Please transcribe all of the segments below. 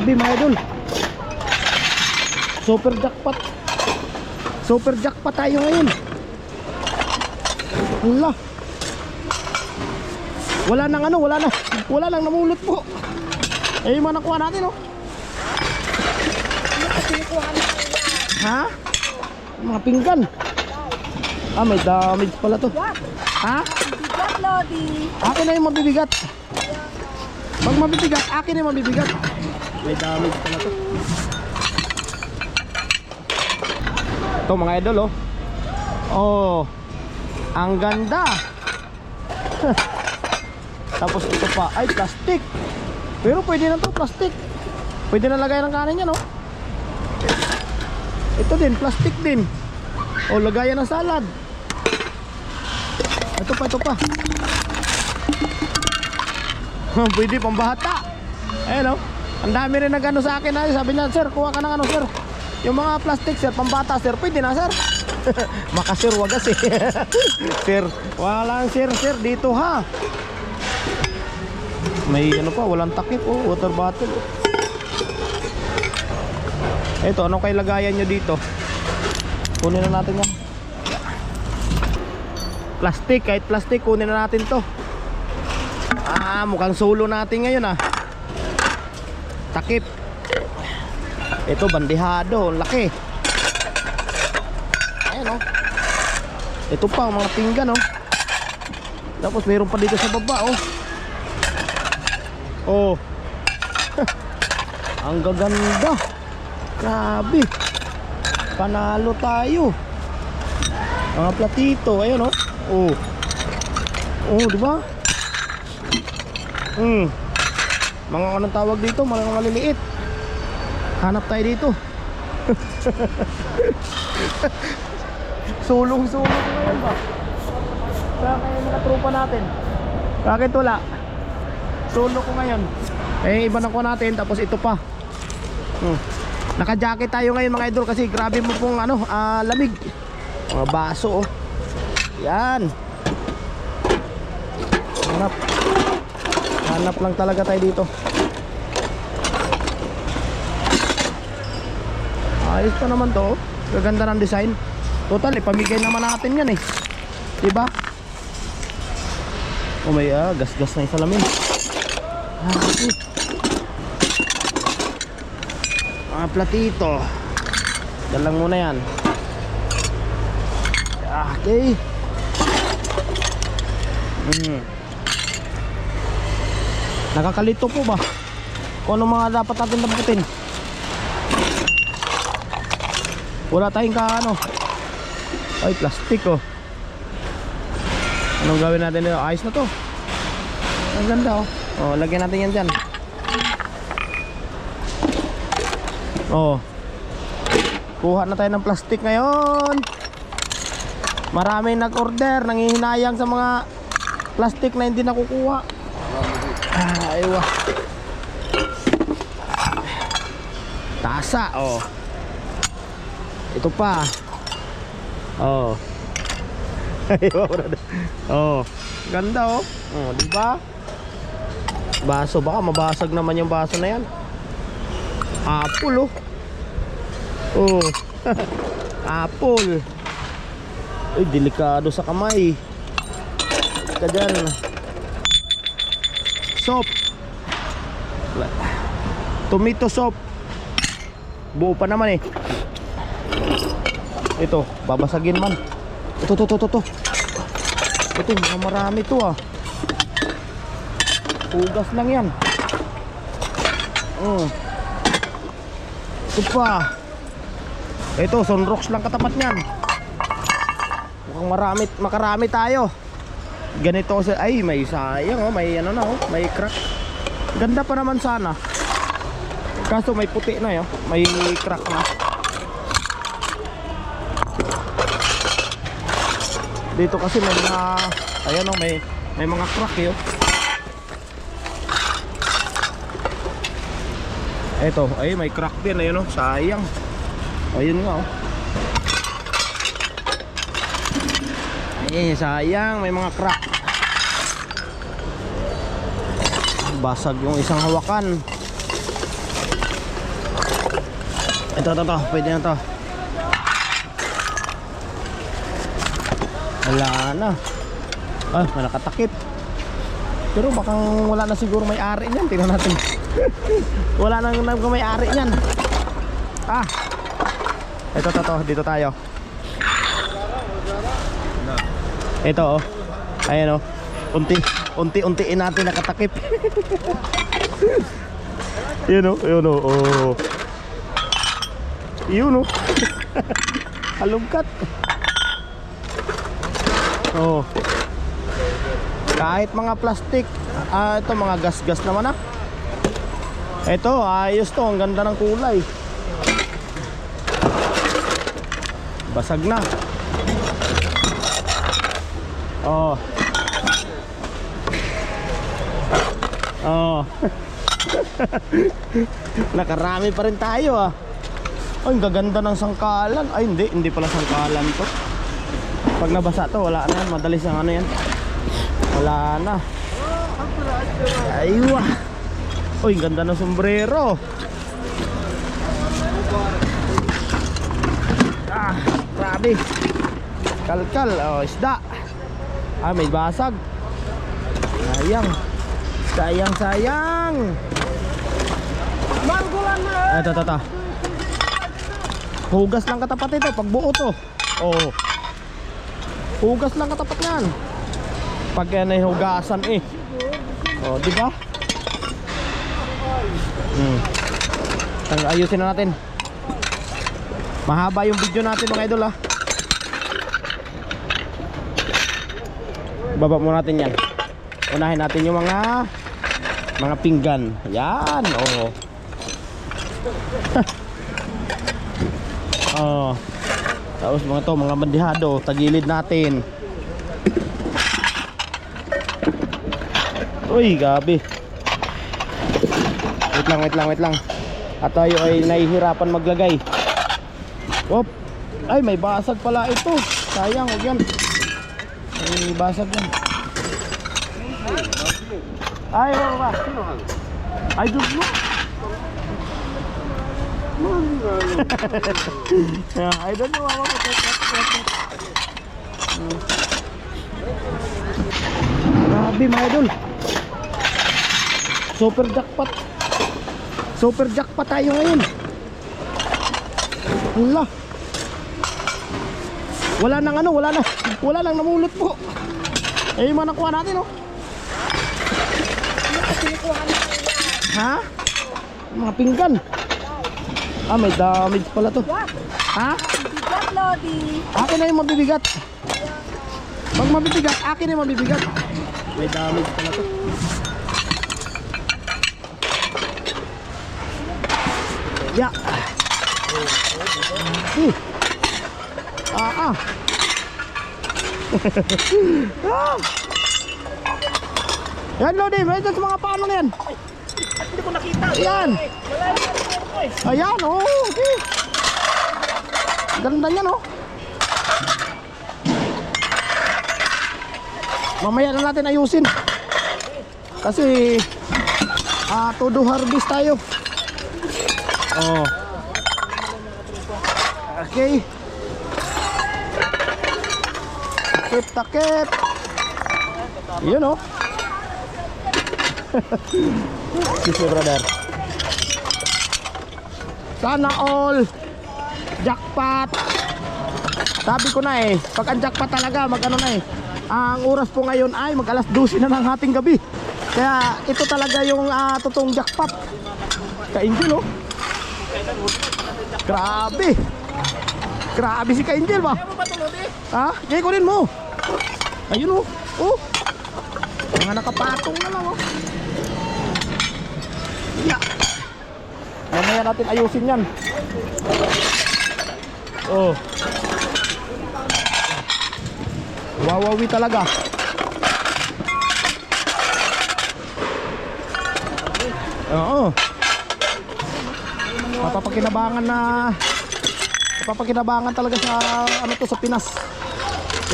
Grabe mga idol. Super jackpot. Super jackpot tayo ngayon. Wala. Wala nang ano, wala nang namulot po. Eh, yung mga nakuha natin, oh. Ha? Mga pinggan. Ah, may damage pala to. Ha? Bigat, Lodi. Akin na yung mabibigat. Pag mabibigat, akin na yung mabibigat. May damage pala to. Ito mga idol, oh. Oh, ang ganda. Tapos ito pa, ay plastic. Pero pwede na to, plastic. Pwede na lagay ng kanin yan, oh. Ito din, plastic din. O, lagayan ng salad. Ito pa. Pwede pang bata. Ayan, oh. Ang dami rin nag-ano sa akin, ay. Sabi niya, sir, kuha ka ng ano, sir. Yung mga plastic, sir, pang bata, sir. Pwede na, sir. Makasir, wagas eh. Sir, wala lang, sir, dito ha. May ano pa, walang takip, oh, water bottle. Ito, anong kayo lagayan nyo dito? Kunin na natin yan. Plastic, kahit plastic, kunin na natin to. Ah, mukhang solo natin ngayon ah. Takip. Ito, bandihado, laki. Ayan, oh. Ito pa, mga pinggan, oh. Tapos mayroon pa dito sa baba, oh. Oh. Ang gaganda. Grabe. Panalo tayo. Mga platito, ayun, oh. Oh. Oh, di ba? Mga anong tawag dito, mga maliliit. Hanap tayo dito. Sulong-sulong ngayon ba? Kaya kayo mga tropa natin. Bakit wala? Solo ko ngayon. Eh, iba na ko natin. Tapos ito pa. Naka-jacket tayo ngayon mga idol. Kasi grabe mo pong ano, lamig. Mga baso, oh. Yan. Hanap lang talaga tayo dito. Ayos pa naman to. Gaganda ng design. Total, ipamigay naman natin yan eh. Diba? Oh, may gas-gas na yung salamin. Mga platito. Yan lang muna yan. Okay. Nakakalito po ba? Kung ano mga dapat natin damputin. Wala tayong ano. Ay, plastic, oh. Anong gawin natin dito? Ayos na to. Ang ganda, oh. Oh, lagyan natin yan dyan. Oh. Kuha na tayo ng plastic ngayon. Maraming nag-order, nangihinayang sa mga plastic na hindi nakukuha. Aywa. Tasa, oh. Ito pa. Oh. Aywa. Oh. Ganda, oh. Oh, di ba? Baso, baka mabasag naman yung baso na yan. Apple, oh. Oh. Apple. Ay, delikado sa kamay. Ika dyan. Soap. Tomato soup. Buo pa naman eh. Ito, babasagin man. Ito. Ito, marami to ah. Hugas lang yan. Ito pa. Ito, sunrocks lang katapat nyan. Mukhang makarami tayo. Ganito ay may sayang, oh, may ano na, oh, may crack. Ganda pa naman sana. Kaso may puti na, oh, may crack na. Dito kasi may mga ayan, oh, may mga crack, eh, oh. Ito, ay may crack din, ayun, oh, sayang. Ayun nga, oh. Eh, sayang, may mga crack. Basag yung isang hawakan. Ito. Pwede na to. Wala na. Ah, may nakatakip. Pero baka wala na siguro may-ari niyan. Tingnan natin. Wala nang may-ari niyan. Ah. Ito. Dito tayo. Ito oh. Ayan oh. Unti-untiin natin nakatakip. Yun oh. Oh. Yun oh. Halugkat. Oh. Kahit mga plastic, ito mga gas-gas naman ah. Ito, ayos to, ang ganda ng kulay. Basag na. Oh. Oh. Nakarami pa rin tayo ah. Ay, ang gaganda ng sangkalan. Ay, hindi pala sangkalan to. Pag nabasa to, wala na yan. Madalis ang ano yan. Wala na. Aywa. Uy, ganda ng sombrero. Ah, grabe. Kalkal, oh, isda. Ah, may basag. Sayang. Ito. Hugas lang katapat ito, pag buo to. Oh. Hugas lang katapat yan. Pag yan ay hugasan eh. Oh, di ba? Ayusin na natin. Mahaba yung video natin mga idol ah. Baba mo natin yan. Unahin natin yung mga pinggan. Yan, oh. Oh. Tapos mga bandihado, tagilid natin. Uy, gabi. Wait lang. At tayo ay nahihirapan maglagay. Op. Ay, may basag pala ito. Sayang, huwag yan. May basag yan. Ay, wala ba? I don't know. I don't know. Grabe mga idol. Super jackpot tayo ngayon. Wala nang namulot po. Eh, yung mga nakuha natin oh. Ha? Mga pinggan. Ah, may damage pala to. Ha? Bigat, Lodi. Akin na yung mabibigat. Pag mabibigat, akin na yung mabibigat. May damage pala to. Yeah. Ah. Yan Lodi, may dyan sa mga paano na yan. Hindi ko nakita. Yan. Ayan, oh. Okay. Ganda niyan, oh. Mamaya na natin ayusin. Kasi todo harvest tayo. Oh. Okay. Takip. Yun, oh. Sisi brother. Sana all jackpot. Sabi ko na eh, pag ang jackpot talaga magano na eh. Ang oras po ngayon ay mag alas 12 na ng ating gabi. Kaya ito talaga yung totoong jackpot. Ka-Angel oh. Grabe si Ka-Angel ba? Ha? Kaya kunin mo. Ayun oh. Oh. Mga nakapatong na lang oh. Yeah. Mamaya natin ayusin yan. Oh. Wawawi talaga. Oo. Mapapakinabangan talaga sa ano to sa Pinas.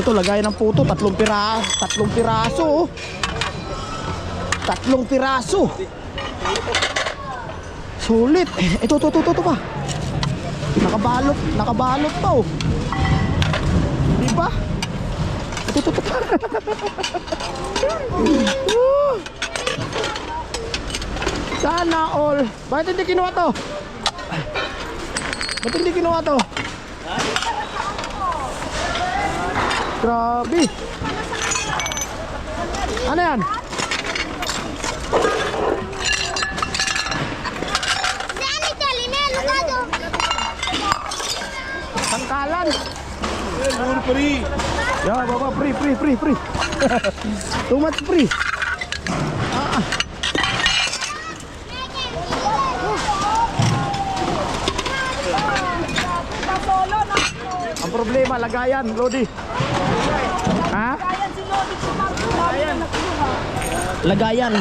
Ito lagay ng puto, tatlong piraso. 3 piraso. Sulit. Ito pa. Nakabalot pa oh. Di ba? Ito. Sana all. Bakit hindi kinuha to? Ba't hindi kinuha to? Grabe. Ano yan? Tangkalan. Ya, baba, free. Too much free. Ang problema, lagayan, Lodi. Ha? Lagayan.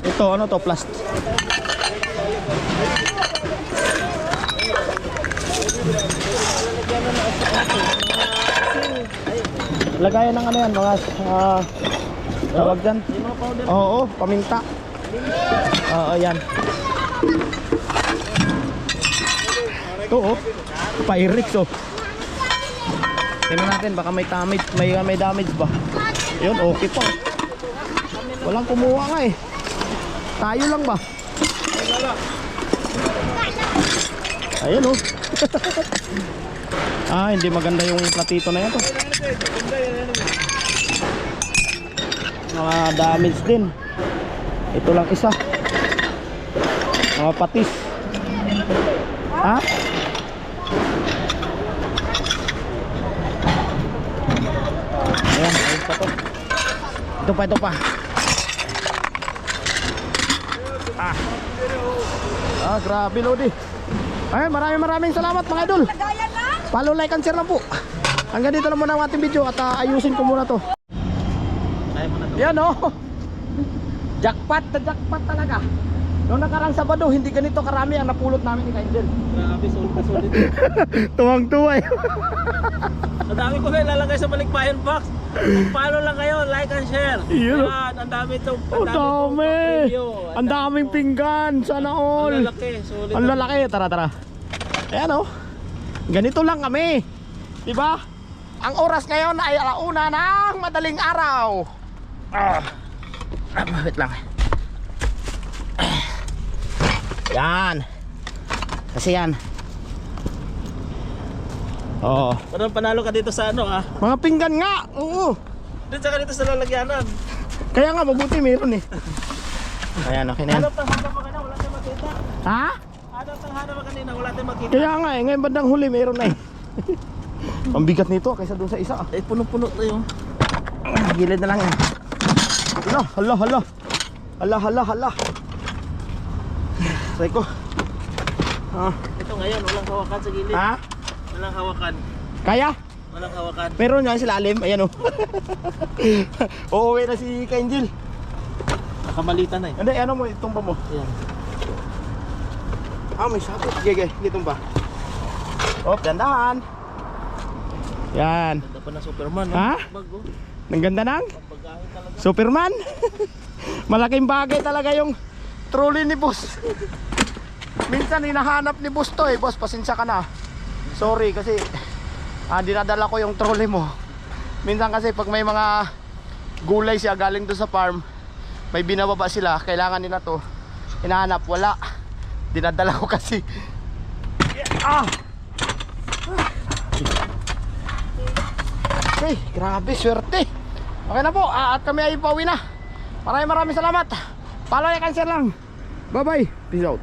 Ito, ano to, plastic. Lagayan ng ano yan, mga tawag dyan. Oo, paminta. Oo, yan. Ito oh, Pyrex oh. Tingnan natin, baka may damage ba. Yun, okay pa. Walang kumuha nga eh. Tayo lang ba? Ayun oh. Hindi maganda yung platito na yan to. Mga damage din. Ito lang isa. Mga patis. Ha? Ayan, ayun pa to. Ito pa. Grabe Lodi. Ay, maraming salamat mga idol. Follow, like, and share lang po. Hanggang dito na muna ang ating video at ayusin ko muna to. Yan oh. Jackpot talaga. Noong nakarang Sabado, hindi ganito karami ang napulot namin ni Angel. Grabe, solid. Tuwang-tuwa eh. Ang dami ko na ilalagay sa Balikbayan box. Kung follow lang kayo, like and share. Yan. Ang dami itong Dami. Ang daming pinggan. Sana all. Ang lalaki, solid. Ang lalaki. Tara. Ayan oh. Ganito lang kami. Diba? Ang oras ngayon ay 1:00 ng madaling araw. Wait lang. Yan. Kasi yan. Oo. Parang panalo ka dito sa ano Mga pinggan nga. Oo. Dito ka dito sa lalagyanan. Kaya nga mabuti meron eh. Ayan, okay na yan. Hanap pa kanina, wala tayong makita. Ha? Hanap pa kanina, wala tayong makita. Kaya nga eh. Ngayon bandang huli meron na eh. Ang bigat nito kaysa dun sa isa. Eh, puno-puno tayo. Gilid na lang yan. Hala. Try ko. Ito ngayon, walang hawakan sa gilid. Ha? Walang hawakan. Kaya? Walang hawakan. Meron nga sa lalim. Ayan o. Uuwi na si Angel. Nakamalitan na eh. Hindi, ano mo, itumba mo. Ayan. May sabit. Sige, itumba. Dandahan. Yan. Ganda pa ng Superman. Ha? Bago. Ang ganda ng Pagkain talaga. Superman. Malaking bagay talaga yung trolley ni boss. Minsan hinahanap ni boss to eh. Boss, pasensya ka na. Sorry kasi dinadala ko yung trolley mo. Minsan kasi pag may mga gulay siya galing doon sa farm, may binababa sila, kailangan nila to. Hinahanap, wala. Dinadala ko kasi. Okay, grabe, swerte. Okay na po, at kami ay pauwi na. Maraming salamat. Follow, like, and share lang. Bye bye, peace out.